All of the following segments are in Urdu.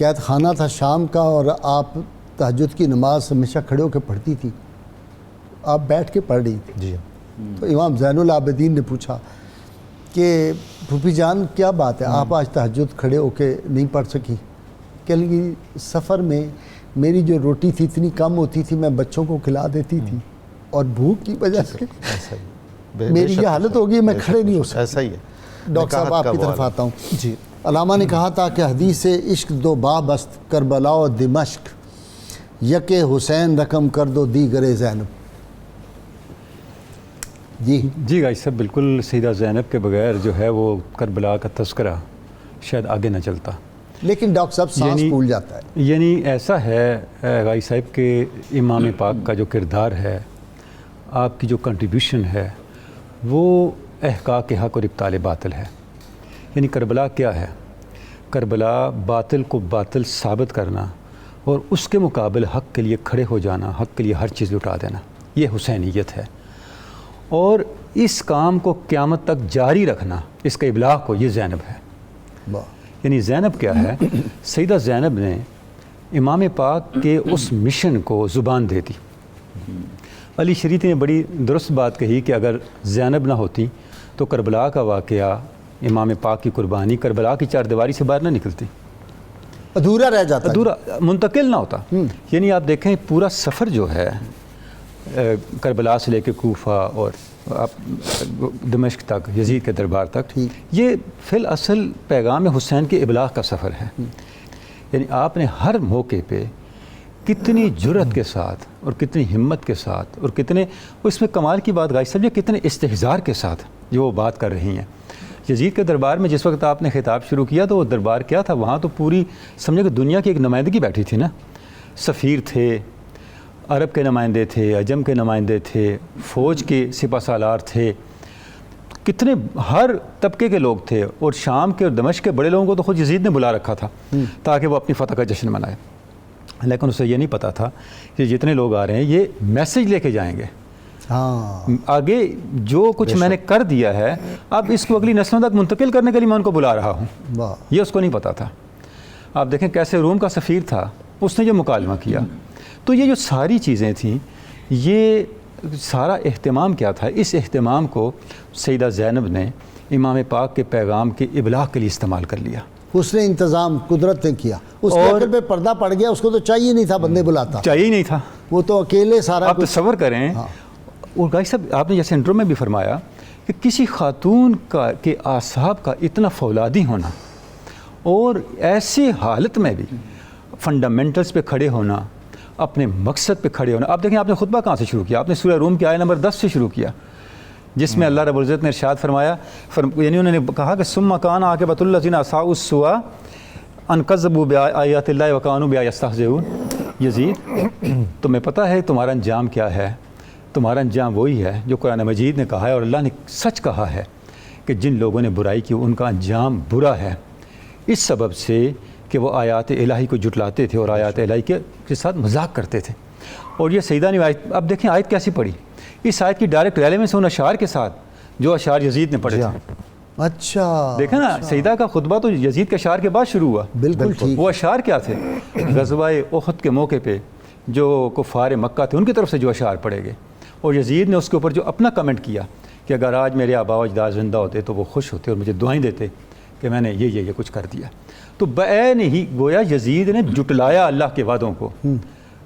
قید خانہ تھا شام کا، اور آپ تہجد کی نماز ہمیشہ کھڑے ہو کے پڑھتی تھی، آپ بیٹھ کے پڑھ رہی تھی. جی. تو امام زین العابدین نے پوچھا کہ پھوپھی جان کیا بات ہے، آپ آج تہجد کھڑے ہو کے نہیں پڑھ سکی؟ کہنے لگی سفر میں میری جو روٹی تھی اتنی کم ہوتی تھی، میں بچوں کو کھلا دیتی تھی، اور بھوک کی وجہ سے ایسا ہی میری یہ حالت ہوگی، میں کھڑے نہیں ہو سکتا. ایسا ہی ہے. ڈاکٹر صاحب آپ کی طرف آتا ہوں. جی. علامہ نے کہا تھا کہ حدیث عشق دو باب است، کربلا و دمشق، یک حسین رقم کر دو دیگر زینب. جی گائی صاحب، بالکل سیدہ زینب کے بغیر جو ہے وہ کربلا کا تذکرہ شاید آگے نہ چلتا. لیکن ڈاکٹر صاحب سانس پھول جاتا ہے. یعنی ایسا ہے غائی صاحب کہ امام پاک کا جو کردار ہے، آپ کی جو کنٹریبیوشن ہے، وہ احقاق حق اور ابطال باطل ہے. یعنی کربلا کیا ہے؟ کربلا باطل کو باطل ثابت کرنا اور اس کے مقابل حق کے لیے کھڑے ہو جانا، حق کے لیے ہر چیز لٹا دینا، یہ حسینیت ہے. اور اس کام کو قیامت تک جاری رکھنا، اس کے ابلاغ کو، یہ زینب ہے. یعنی زینب کیا ہے؟ سیدہ زینب نے امام پاک کے اس مشن کو زبان دے دی. علی شریعتی نے بڑی درست بات کہی کہ اگر زینب نہ ہوتی تو کربلا کا واقعہ، امام پاک کی قربانی کربلا کی چار دیواری سے باہر نہ نکلتی، ادھورا رہ جاتا، ادھورا منتقل نہ ہوتا. یعنی آپ دیکھیں پورا سفر جو ہے کربلا سے لے کے کوفہ اور دمشق تک، یزید کے دربار تک، یہ فی الاصل پیغام حسین کے ابلاغ کا سفر ہے. یعنی آپ نے ہر موقع پہ کتنی جرأت کے ساتھ اور کتنی ہمت کے ساتھ اور کتنے، اس میں کمال کی بات غائی صاحب، یہ کتنے استحضار کے ساتھ جو وہ بات کر رہی ہیں. یزید کے دربار میں جس وقت آپ نے خطاب شروع کیا تو وہ دربار کیا تھا؟ وہاں تو پوری سمجھے کہ دنیا کی ایک نمائندگی بیٹھی تھی نا. سفیر تھے، عرب کے نمائندے تھے، عجم کے نمائندے تھے، فوج کے سپہ سالار تھے، کتنے ہر طبقے کے لوگ تھے. اور شام کے اور دمشق کے بڑے لوگوں کو تو خود یزید نے بلا رکھا تھا تاکہ وہ اپنی فتح کا جشن منائے. لیکن اسے یہ نہیں پتا تھا کہ جتنے لوگ آ رہے ہیں یہ میسیج لے کے جائیں گے. آگے جو کچھ میں نے کر دیا ہے اب اس کو اگلی نسلوں تک منتقل کرنے کے لیے میں ان کو بلا رہا ہوں. یہ اس کو نہیں پتا تھا. آپ دیکھیں کیسے روم کا سفیر تھا، اس نے جو مکالمہ کیا. تو یہ جو ساری چیزیں تھیں، یہ سارا اہتمام کیا تھا؟ اس اہتمام کو سیدہ زینب نے امام پاک کے پیغام کے ابلاغ کے لیے استعمال کر لیا. اس نے انتظام قدرت نے کیا. اس کے عقل پہ پردہ پڑ گیا، اس کو تو چاہیے نہیں تھا بندے بلاتا، چاہیے ہی نہیں تھا، وہ تو اکیلے سارا. آپ تصور کریں. اور گائی صاحب آپ نے جیسے انٹرو میں بھی فرمایا کہ کسی خاتون کے اعصاب کا اتنا فولادی ہونا اور ایسی حالت میں بھی فنڈامنٹلز پہ کھڑے ہونا، اپنے مقصد پہ کھڑے ہونا. آپ دیکھیں آپ نے خطبہ کہاں سے شروع کیا؟ آپ نے سورہ روم کی آیت نمبر 10 سے شروع کیا، جس میں اللہ رب العزت نے ارشاد فرمایا، یعنی انہوں نے کہا کہ ثم کان عاقبۃ الذین اساءوا السوء ان کذبوا بآیات اللہ وکانوا بها یستہزئون. یزید تمہیں پتہ ہے تمہارا انجام کیا ہے؟ تمہارا انجام وہی ہے جو قرآن مجید نے کہا ہے، اور اللہ نے سچ کہا ہے کہ جن لوگوں نے برائی کی ان کا انجام برا ہے، اس سبب سے کہ وہ آیات الہی کو جھٹلاتے تھے اور آیات الہی کے ساتھ مذاق کرتے تھے. اور یہ سیدہ نے آیت، اب دیکھیں آیت کیسی پڑھی. اس آیت کی ڈائریکٹ ریلیونس ان اشعار کے ساتھ جو اشعار یزید نے پڑھے تھے. اچھا دیکھیں نا، سیدہ کا خطبہ تو یزید کے اشعار کے بعد شروع ہوا. بالکل ٹھیک. وہ اشعار کیا تھے؟ غزوہ احد کے موقع پہ جو کفار مکہ تھے ان کی طرف سے جو اشعار پڑھے گئے، اور یزید نے اس کے اوپر جو اپنا کمنٹ کیا کہ اگر آج میرے آبا و اجداد زندہ ہوتے تو وہ خوش ہوتے اور مجھے دعائیں دیتے کہ میں نے یہ کچھ کر دیا. تو بعین ہی گویا یزید نے جٹلایا اللہ کے وعدوں کو،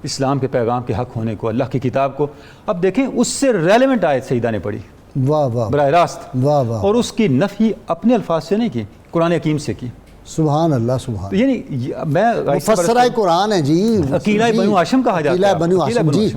اسلام کے پیغام کے حق ہونے کو، اللہ کی کتاب کو. اب دیکھیں اس سے ریلیونٹ آیت سیدہ نے پڑھی واہ واہ براہ راست، واہ واہ، اور اس کی نفی اپنے الفاظ سے نہیں کی، قرآن حکیم سے کی. سبحان اللہ سبحان. یعنی میں مفسرہ قرآن ہے جی، عقیلہ بنو ہاشم کہا جاتا ہے. عقیلہ بنو ہاشم جی.